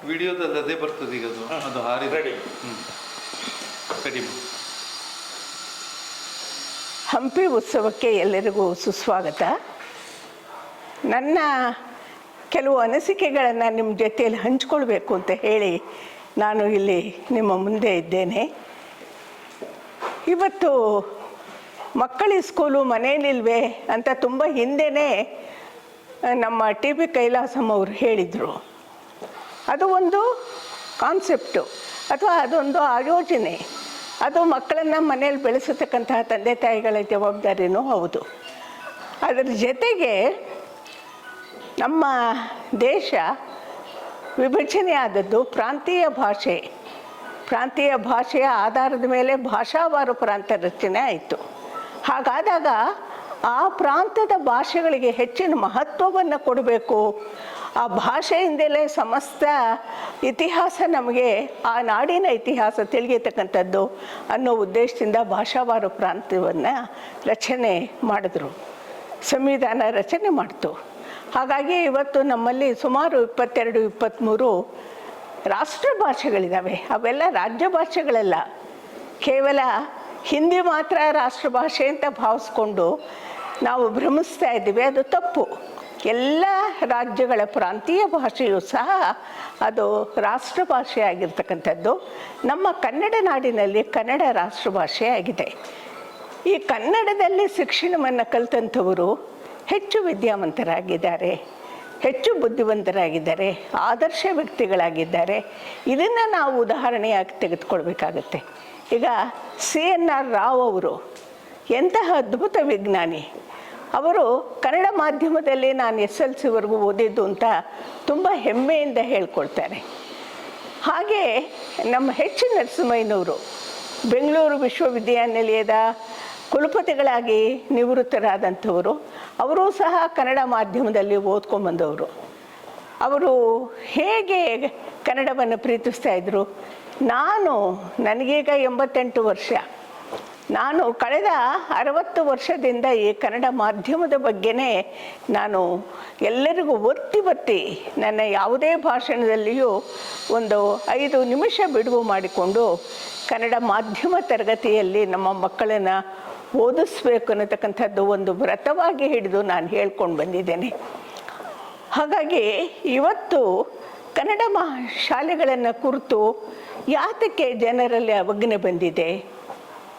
ವಿಡಿಯೋದಲ್ಲಿ ಅದೇ ಬರ್ತದೆ ಈಗ ಅದು ಹಾರಿ ರೆಡಿ. ಕಡಿಮೆ. ಹಂಪಿ ಉತ್ಸವಕ್ಕೆ ಎಲ್ಲರಿಗೂ ಸುಸ್ವಾಗತ. ನನ್ನ ಕೆಲವು ಅನಿಸಿಕೆಗಳನ್ನು ನಿಮ್ಮ ಜೊತೆಯಲ್ಲಿ ಹಂಚ್ಕೊಳ್ಬೇಕು ಅಂತ ಹೇಳಿ ನಾನು ಇಲ್ಲಿ ನಿಮ್ಮ ಮುಂದೆ ಇದ್ದೇನೆ. ಇವತ್ತು ಮಕ್ಕಳ ಸ್ಕೂಲು ಮನೇಲಿಲ್ವೇ ಅಂತ ತುಂಬ ಹಿಂದೆಯೇ ನಮ್ಮ ಟಿ ಬಿ ಕೈಲಾಸಮ್ ಅವರು ಹೇಳಿದರು. ಅದು ಒಂದು ಕಾನ್ಸೆಪ್ಟು ಅಥವಾ ಅದೊಂದು ಆಯೋಜನೆ. ಅದು ಮಕ್ಕಳನ್ನು ಮನೇಲಿ ಬೆಳೆಸತಕ್ಕಂತಹ ತಂದೆ ತಾಯಿಗಳ ಜವಾಬ್ದಾರಿನೂ ಹೌದು. ಅದರ ಜೊತೆಗೆ ನಮ್ಮ ದೇಶ ವಿಭಜನೆ ಆದದ್ದು ಪ್ರಾಂತೀಯ ಭಾಷೆಯ ಆಧಾರದ ಮೇಲೆ ಭಾಷಾವಾರು ಪ್ರಾಂತ ರಚನೆ ಆಯಿತು. ಹಾಗಾದಾಗ ಆ ಪ್ರಾಂತದ ಭಾಷೆಗಳಿಗೆ ಹೆಚ್ಚಿನ ಮಹತ್ವವನ್ನು ಕೊಡಬೇಕು. ಆ ಭಾಷೆಯಿಂದಲೇ ಸಮಸ್ತ ಇತಿಹಾಸ ನಮಗೆ ಆ ನಾಡಿನ ಇತಿಹಾಸ ತಿಳಿಯತಕ್ಕಂಥದ್ದು ಅನ್ನೋ ಉದ್ದೇಶದಿಂದ ಭಾಷಾವಾರು ಪ್ರಾಂತ್ಯವನ್ನು ರಚನೆ ಮಾಡಿದ್ರು, ಸಂವಿಧಾನ ರಚನೆ ಮಾಡ್ತು. ಹಾಗಾಗಿ ಇವತ್ತು ನಮ್ಮಲ್ಲಿ ಸುಮಾರು 22-23 ರಾಷ್ಟ್ರ ಭಾಷೆಗಳಿದ್ದಾವೆ. ಅವೆಲ್ಲ ರಾಜ್ಯ ಭಾಷೆಗಳಲ್ಲ. ಕೇವಲ ಹಿಂದಿ ಮಾತ್ರ ರಾಷ್ಟ್ರ ಭಾಷೆ ಅಂತ ಭಾವಿಸ್ಕೊಂಡು ನಾವು ಭ್ರಮಿಸ್ತಾ ಇದ್ದೀವಿ. ಅದು ತಪ್ಪು. ಎಲ್ಲ ರಾಜ್ಯಗಳ ಪ್ರಾಂತೀಯ ಭಾಷೆಯೂ ಸಹ ಅದು ರಾಷ್ಟ್ರ ಭಾಷೆ ಆಗಿರ್ತಕ್ಕಂಥದ್ದು. ನಮ್ಮ ಕನ್ನಡ ನಾಡಿನಲ್ಲಿ ಕನ್ನಡ ರಾಷ್ಟ್ರ ಭಾಷೆ ಆಗಿದೆ. ಈ ಕನ್ನಡದಲ್ಲಿ ಶಿಕ್ಷಣವನ್ನು ಕಲಿತಂಥವರು ಹೆಚ್ಚು ವಿದ್ಯಾವಂತರಾಗಿದ್ದಾರೆ, ಹೆಚ್ಚು ಬುದ್ಧಿವಂತರಾಗಿದ್ದಾರೆ, ಆದರ್ಶ ವ್ಯಕ್ತಿಗಳಾಗಿದ್ದಾರೆ. ಇದನ್ನು ನಾವು ಉದಾಹರಣೆಯಾಗಿ ತೆಗೆದುಕೊಳ್ಬೇಕಾಗತ್ತೆ. ಈಗ CNR ರಾವ್ ಅವರು ಎಂತಹ ಅದ್ಭುತ ವಿಜ್ಞಾನಿ. ಅವರು ಕನ್ನಡ ಮಾಧ್ಯಮದಲ್ಲಿ ನಾನು SLC ಓದಿದ್ದು ಅಂತ ತುಂಬ ಹೆಮ್ಮೆಯಿಂದ ಹೇಳ್ಕೊಳ್ತಾರೆ. ಹಾಗೆ ನಮ್ಮ H ನರಸಿಂಹಯ್ಯನವರು ಬೆಂಗಳೂರು ವಿಶ್ವವಿದ್ಯಾನಿಲಯದ ಕುಲಪತಿಗಳಾಗಿ ನಿವೃತ್ತರಾದಂಥವರು. ಅವರೂ ಸಹ ಕನ್ನಡ ಮಾಧ್ಯಮದಲ್ಲಿ ಓದ್ಕೊಂಬಂದವರು. ಅವರು ಹೇಗೆ ಕನ್ನಡವನ್ನು ಪ್ರೀತಿಸ್ತಾ ಇದ್ದರು. ನನಗೀಗ 88 ವರ್ಷ. ನಾನು ಕಳೆದ 60 ವರ್ಷದಿಂದ ಈ ಕನ್ನಡ ಮಾಧ್ಯಮದ ಬಗ್ಗೆನೇ ನಾನು ಎಲ್ಲರಿಗೂ ಒತ್ತಿ ನನ್ನ ಯಾವುದೇ ಭಾಷಣದಲ್ಲಿಯೂ ಒಂದು 5 ನಿಮಿಷ ಬಿಡುವು ಮಾಡಿಕೊಂಡು ಕನ್ನಡ ಮಾಧ್ಯಮ ತರಗತಿಯಲ್ಲಿ ನಮ್ಮ ಮಕ್ಕಳನ್ನು ಓದಿಸ್ಬೇಕು ಅನ್ನತಕ್ಕಂಥದ್ದು ಒಂದು ವ್ರತವಾಗಿ ಹಿಡಿದು ನಾನು ಹೇಳ್ಕೊಂಡು ಬಂದಿದ್ದೇನೆ. ಹಾಗಾಗಿ ಇವತ್ತು ಕನ್ನಡ ಶಾಲೆಗಳನ್ನು ಕುರಿತು ಯಾತಕ್ಕೆ ಜನರಲ್ಲಿ ಅವಜ್ಞೆ ಬಂದಿದೆ,